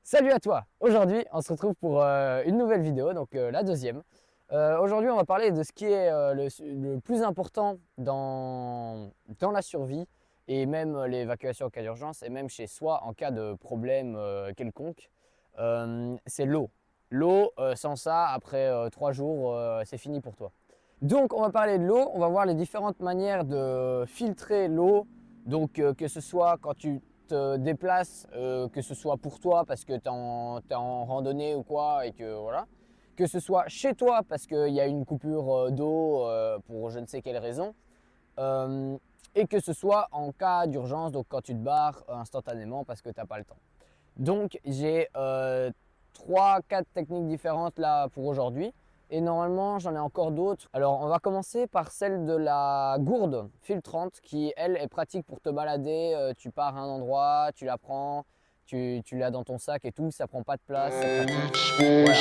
Salut à toi! Aujourd'hui, on se retrouve pour une nouvelle vidéo, donc la deuxième. Aujourd'hui, on va parler de ce qui est le plus important dans la survie et même l'évacuation en cas d'urgence et même chez soi en cas de problème quelconque. C'est l'eau. L'eau, sans ça, après 3 jours, c'est fini pour toi. Donc, on va parler de l'eau, on va voir les différentes manières de filtrer l'eau. Donc, que ce soit quand tu te déplaces, que ce soit pour toi parce que tu es en randonnée ou quoi, et que voilà. Que ce soit chez toi parce qu'il y a une coupure d'eau pour je ne sais quelle raison. Euh, et que ce soit en cas d'urgence, donc quand tu te barres instantanément parce que tu n'as pas le temps. Donc j'ai 3-4 techniques différentes là pour aujourd'hui. Et normalement j'en ai encore d'autres. Alors on va commencer par celle de la gourde filtrante qui elle est pratique pour te balader. Tu pars à un endroit, tu la prends, tu l'as dans ton sac et tout, ça prend pas de place, c'est pratique. Voilà.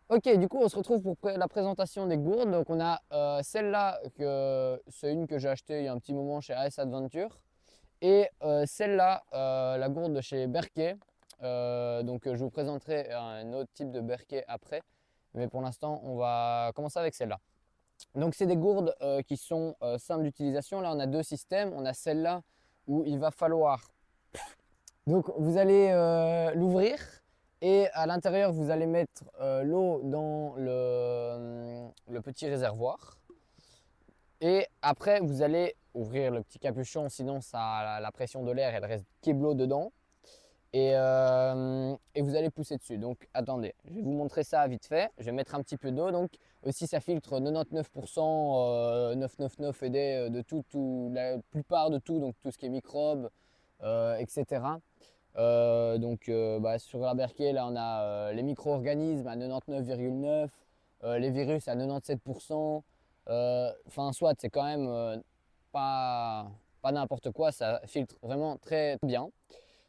Ok, du coup on se retrouve pour la présentation des gourdes. Donc on a celle-là, c'est une que j'ai achetée il y a un petit moment chez AS Adventure. Et celle-là, la gourde de chez Berkey. Je vous présenterai un autre type de Berkey après. Mais pour l'instant, on va commencer avec celle-là. Donc c'est des gourdes qui sont simples d'utilisation. Là, on a deux systèmes. On a celle-là où il va falloir... Donc vous allez l'ouvrir et à l'intérieur, vous allez mettre l'eau dans le petit réservoir. Et après, vous allez ouvrir le petit capuchon, sinon la pression de l'air, elle reste keblo dedans. Et vous allez pousser dessus. Donc attendez, je vais vous montrer ça vite fait. Je vais mettre un petit peu d'eau. Donc aussi, ça filtre 99%, 999 aidé de la plupart de tout, donc tout ce qui est microbes, etc. Sur la Berkey, là, on a les micro-organismes à 99,9, les virus à 97%. Enfin, soit c'est quand même pas n'importe quoi, ça filtre vraiment très bien.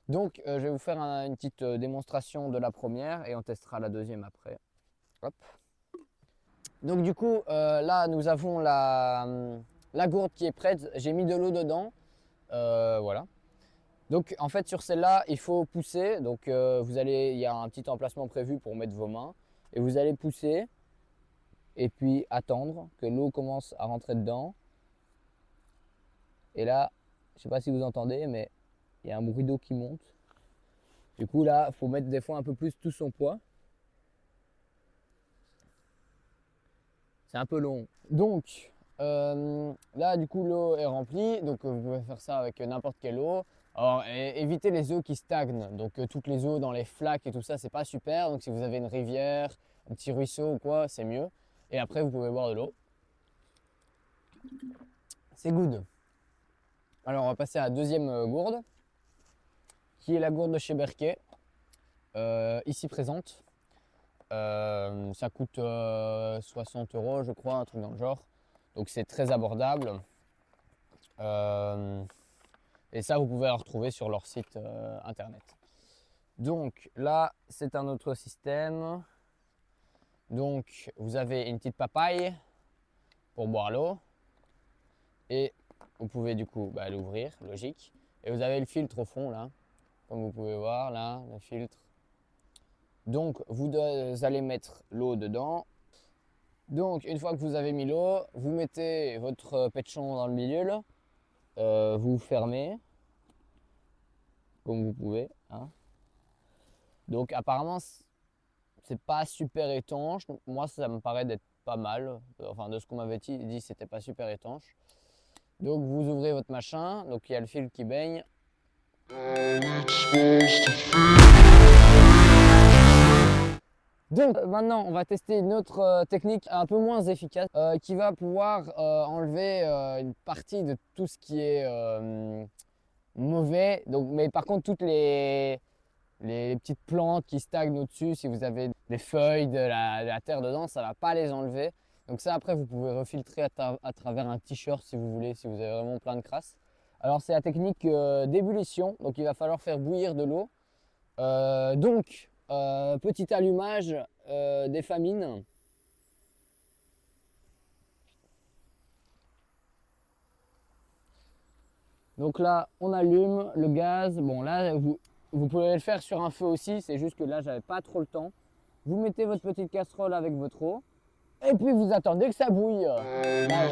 Donc, je vais vous faire une petite démonstration de la première et on testera la deuxième après. Hop. Donc, du coup, là, nous avons la gourde qui est prête. J'ai mis de l'eau dedans. Voilà. Donc, en fait, sur celle-là, il faut pousser. Donc, il y a un petit emplacement prévu pour mettre vos mains. Et vous allez pousser et puis attendre que l'eau commence à rentrer dedans. Et là, je ne sais pas si vous entendez, mais il y a un bruit d'eau qui monte. Du coup, là, il faut mettre des fois un peu plus tout son poids. C'est un peu long. Donc, là, du coup, l'eau est remplie. Donc, vous pouvez faire ça avec n'importe quelle eau. Alors, évitez les eaux qui stagnent. Donc, toutes les eaux dans les flaques et tout ça, c'est pas super. Donc, si vous avez une rivière, un petit ruisseau ou quoi, c'est mieux. Et après, vous pouvez boire de l'eau. C'est good. Alors, on va passer à la deuxième gourde, qui est la gourde de chez Berkey, ici présente. Ça coûte 60 €, je crois, un truc dans le genre. Donc, c'est très abordable. Et ça, vous pouvez la retrouver sur leur site internet. Donc là, c'est un autre système. Donc, vous avez une petite papaye pour boire l'eau. Et vous pouvez du coup l'ouvrir, logique. Et vous avez le filtre au fond là, comme vous pouvez voir là, le filtre. Donc, vous allez mettre l'eau dedans. Donc, une fois que vous avez mis l'eau, vous mettez votre pétchon dans le milieu là. Vous fermez, comme vous pouvez. Hein. Donc, apparemment, c'est pas super étanche. Moi, ça me paraît d'être pas mal. Enfin, de ce qu'on m'avait dit, c'était pas super étanche. Donc, vous ouvrez votre machin. Donc, il y a le fil qui baigne. Donc, maintenant, on va tester une autre technique un peu moins efficace qui va pouvoir enlever une partie de tout ce qui est mauvais. Donc, mais par contre, toutes les petites plantes qui stagnent au-dessus, si vous avez des feuilles, de la terre dedans, ça ne va pas les enlever. Donc ça, après, vous pouvez refiltrer à travers un t-shirt si vous voulez, si vous avez vraiment plein de crasse. Alors, c'est la technique d'ébullition. Donc, il va falloir faire bouillir de l'eau. Petit allumage des famines. Donc là, on allume le gaz. Bon, là, vous pouvez le faire sur un feu aussi. C'est juste que là, j'avais pas trop le temps. Vous mettez votre petite casserole avec votre eau. Et puis, vous attendez que ça bouille. Là,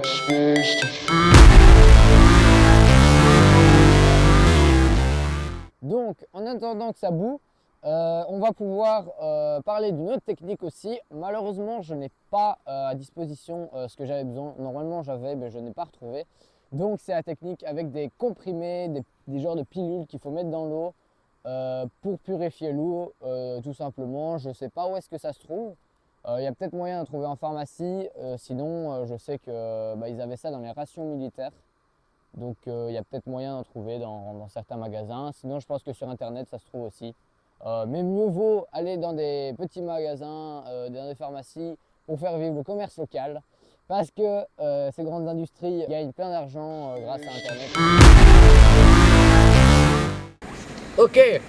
donc, en attendant que ça boue, on va pouvoir parler d'une autre technique aussi. Malheureusement, je n'ai pas à disposition ce que j'avais besoin. Normalement, j'avais, mais je n'ai pas retrouvé. Donc, c'est la technique avec des comprimés, des genres de pilules qu'il faut mettre dans l'eau pour purifier l'eau, tout simplement. Je ne sais pas où est-ce que ça se trouve. Il y a peut-être moyen de trouver en pharmacie. Sinon, je sais qu'ils avaient ça dans les rations militaires. Donc il y a peut-être moyen d'en trouver dans certains magasins. Sinon, je pense que sur internet, ça se trouve aussi. Mais mieux vaut aller dans des petits magasins, dans des pharmacies pour faire vivre le commerce local. Parce que ces grandes industries gagnent plein d'argent grâce à internet. Ok.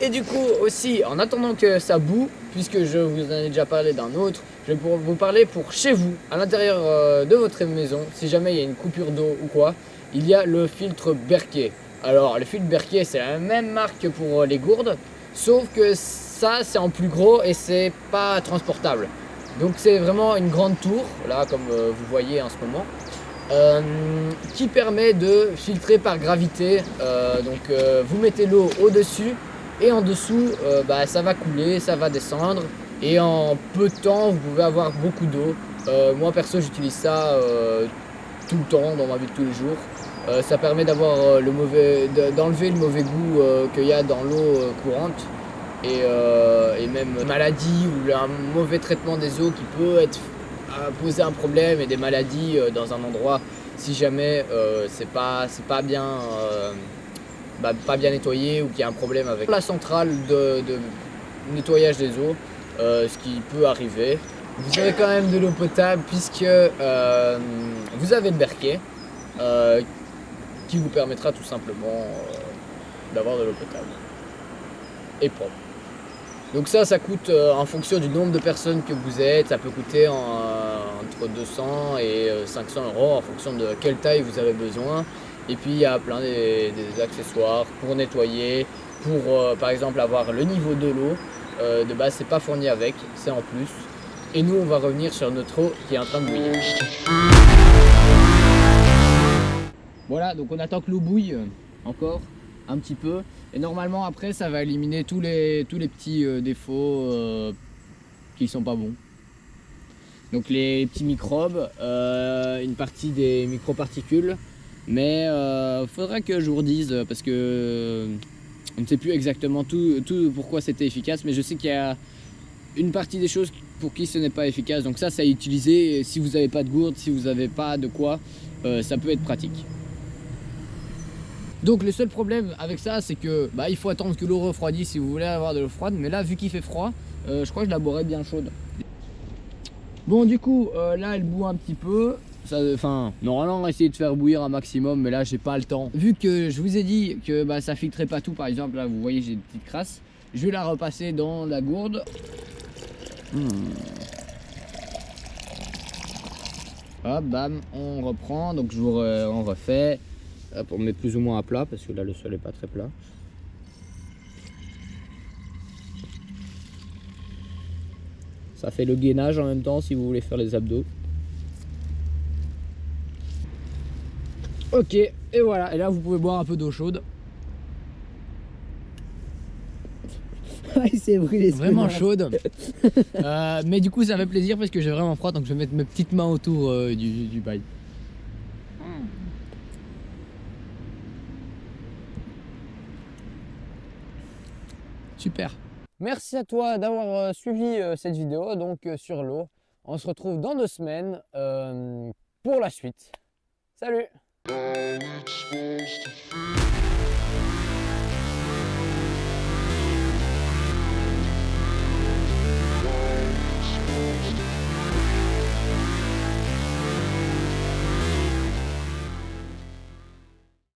Et du coup aussi, en attendant que ça boue, puisque je vous en ai déjà parlé d'un autre, je vais vous parler pour chez vous, à l'intérieur de votre maison, si jamais il y a une coupure d'eau ou quoi, il y a le filtre Berquet. Alors le filtre Berquet, c'est la même marque que pour les gourdes, sauf que ça c'est en plus gros et c'est pas transportable. Donc c'est vraiment une grande tour, là comme vous voyez en ce moment, qui permet de filtrer par gravité. Vous mettez l'eau au-dessus. Et en dessous, ça va couler, ça va descendre. Et en peu de temps, vous pouvez avoir beaucoup d'eau. Moi, perso, j'utilise ça tout le temps, dans ma vie de tous les jours. Ça permet d'avoir d'enlever le mauvais goût qu'il y a dans l'eau courante. Et même maladie ou un mauvais traitement des eaux qui peut poser un problème et des maladies dans un endroit si jamais c'est pas bien pas bien nettoyé ou qu'il y a un problème avec la centrale de nettoyage des eaux, ce qui peut arriver. Vous avez quand même de l'eau potable puisque vous avez le Berquet qui vous permettra tout simplement d'avoir de l'eau potable et propre. Donc ça coûte en fonction du nombre de personnes que vous êtes, ça peut coûter entre 200 et 500 € en fonction de quelle taille vous avez besoin. Et puis il y a plein des accessoires pour nettoyer, pour par exemple avoir le niveau de l'eau. De base c'est pas fourni avec, c'est en plus. Et nous on va revenir sur notre eau qui est en train de bouillir. Voilà, donc on attend que l'eau bouille encore un petit peu. Et normalement après ça va éliminer tous les petits défauts qui sont pas bons. Donc les petits microbes, une partie des microparticules. Mais faudra que je vous redise parce que on ne sait plus exactement tout pourquoi c'était efficace. Mais je sais qu'il y a une partie des choses pour qui ce n'est pas efficace. Donc ça à utiliser si vous n'avez pas de gourde, si vous n'avez pas de quoi, ça peut être pratique. Donc le seul problème avec ça, c'est que il faut attendre que l'eau refroidisse si vous voulez avoir de l'eau froide. Mais là, vu qu'il fait froid, je crois que je la boirais bien chaude. Bon, du coup, là, elle bout un petit peu. Normalement, on va essayer de faire bouillir un maximum, mais là, j'ai pas le temps. Vu que je vous ai dit que ça filtrait pas tout, par exemple, là, vous voyez, j'ai des petites crasses. Je vais la repasser dans la gourde. Hop, bam, on reprend. Donc, on refait. Hop, on met plus ou moins à plat parce que là le sol est pas très plat. Ça fait le gainage en même temps si vous voulez faire les abdos. Ok, et voilà, et là vous pouvez boire un peu d'eau chaude. Il s'est brûlé vraiment chaude. Mais du coup ça fait plaisir parce que j'ai vraiment froid, donc je vais mettre mes petites mains autour du bail. Super. Merci à toi d'avoir suivi cette vidéo donc sur l'eau. On se retrouve dans 2 semaines pour la suite. Salut!